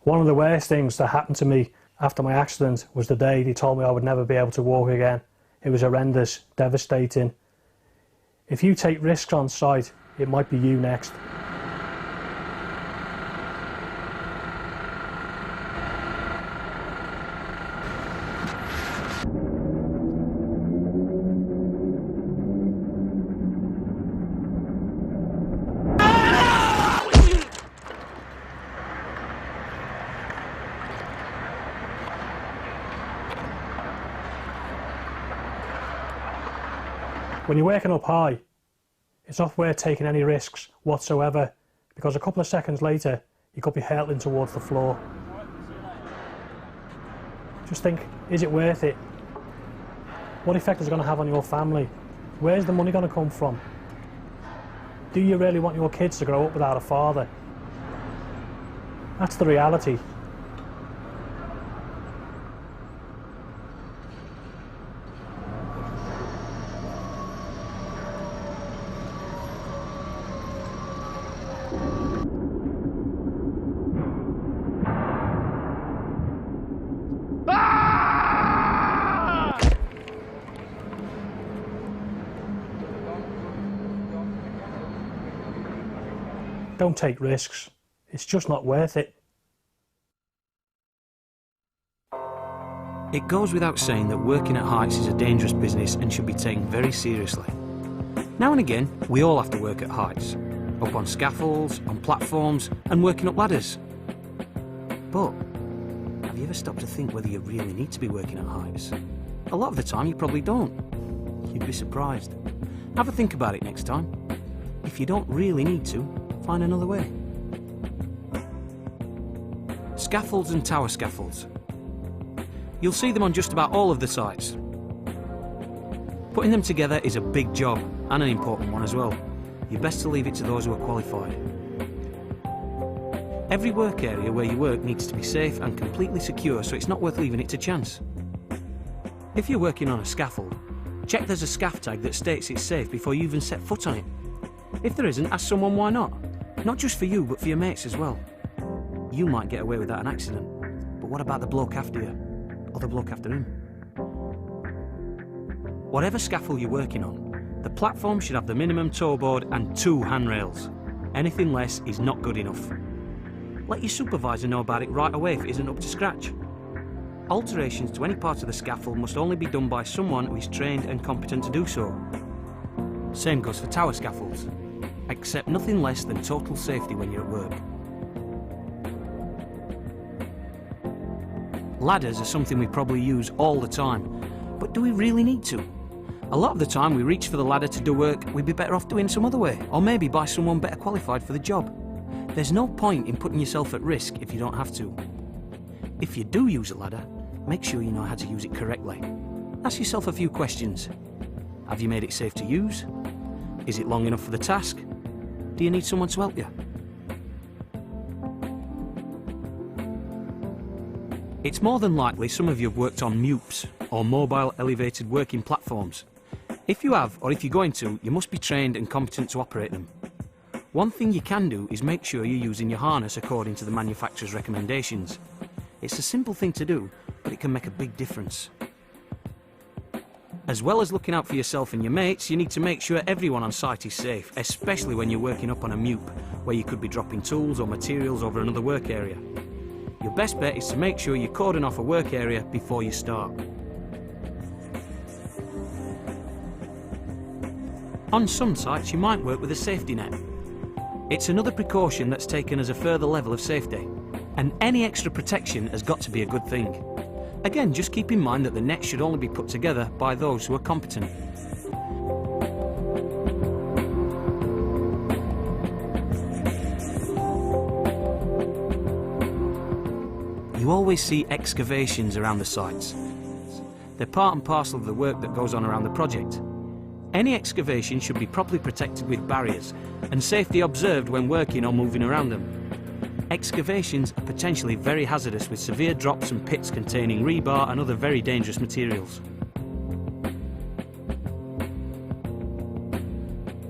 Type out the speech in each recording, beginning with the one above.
One of the worst things that happened to me after my accident was the day they told me I would never be able to walk again. It was horrendous, devastating. If you take risks on site, it might be you next. When you're working up high, it's not worth taking any risks whatsoever, because a couple of seconds later you could be hurtling towards the floor. Just think, is it worth it? What effect is it going to have on your family? Where's the money going to come from? Do you really want your kids to grow up without a father? That's the reality. Don't take risks. It's just not worth it. It goes without saying that working at heights is a dangerous business and should be taken very seriously. Now and again, we all have to work at heights, up on scaffolds, on platforms, and working up ladders. But have you ever stopped to think whether you really need to be working at heights? A lot of the time you probably don't. You'd be surprised. Have a think about it next time. If you don't really need to, find another way. Scaffolds and tower scaffolds. You'll see them on just about all of the sites. Putting them together is a big job, and an important one as well. You're best to leave it to those who are qualified. Every work area where you work needs to be safe and completely secure, so it's not worth leaving it to chance. If you're working on a scaffold, check there's a scaff tag that states it's safe before you even set foot on it. If there isn't, ask someone why not. Not just for you, but for your mates as well. You might get away without an accident, but what about the bloke after you? Or the bloke after him? Whatever scaffold you're working on, the platform should have the minimum toe board and 2 handrails. Anything less is not good enough. Let your supervisor know about it right away if it isn't up to scratch. Alterations to any part of the scaffold must only be done by someone who is trained and competent to do so. Same goes for tower scaffolds. Accept nothing less than total safety when you're at work. Ladders are something we probably use all the time, but do we really need to? A lot of the time we reach for the ladder to do work we'd be better off doing some other way, or maybe by someone better qualified for the job. There's no point in putting yourself at risk if you don't have to. If you do use a ladder, make sure you know how to use it correctly. Ask yourself a few questions. Have you made it safe to use? Is it long enough for the task? Do you need someone to help you? It's more than likely some of you have worked on MUPs, or mobile elevated working platforms. If you have, or if you're going to, you must be trained and competent to operate them. One thing you can do is make sure you're using your harness according to the manufacturer's recommendations. It's a simple thing to do, but it can make a big difference. As well as looking out for yourself and your mates, you need to make sure everyone on site is safe, especially when you're working up on a MUP, where you could be dropping tools or materials over another work area. Your best bet is to make sure you cordon off a work area before you start. On some sites you might work with a safety net. It's another precaution that's taken as a further level of safety, and any extra protection has got to be a good thing. Again, just keep in mind that the net should only be put together by those who are competent. You always see excavations around the sites. They're part and parcel of the work that goes on around the project. Any excavation should be properly protected with barriers and safety observed when working or moving around them. Excavations are potentially very hazardous, with severe drops and pits containing rebar and other very dangerous materials.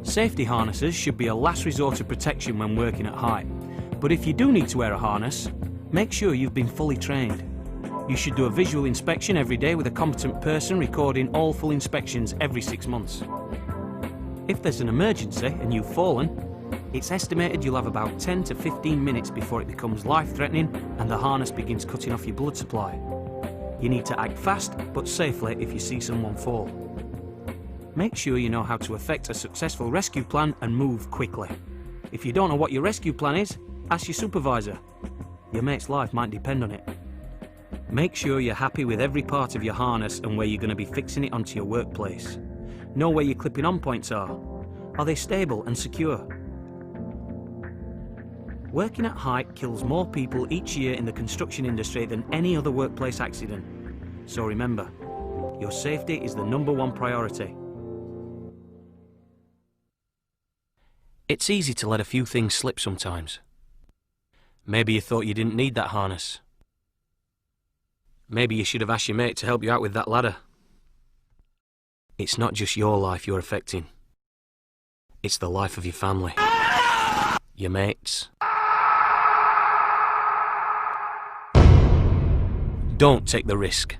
Safety harnesses should be a last resort of protection when working at height, but if you do need to wear a harness, Make sure you've been fully trained. You should do a visual inspection every day with a competent person recording all full inspections every 6 months. If there's an emergency and you've fallen, it's estimated you'll have about 10 to 15 minutes before it becomes life-threatening and the harness begins cutting off your blood supply. You need to act fast but safely if you see someone fall. Make sure you know how to effect a successful rescue plan and move quickly. If you don't know what your rescue plan is, ask your supervisor. Your mate's life might depend on it. Make sure you're happy with every part of your harness and where you're going to be fixing it onto your workplace. Know where your clipping on points are. Are they stable and secure? Working at height kills more people each year in the construction industry than any other workplace accident. So remember, your safety is the #1 priority. It's easy to let a few things slip sometimes. Maybe you thought you didn't need that harness. Maybe you should have asked your mate to help you out with that ladder. It's not just your life you're affecting. It's the life of your family, your mates. Don't take the risk.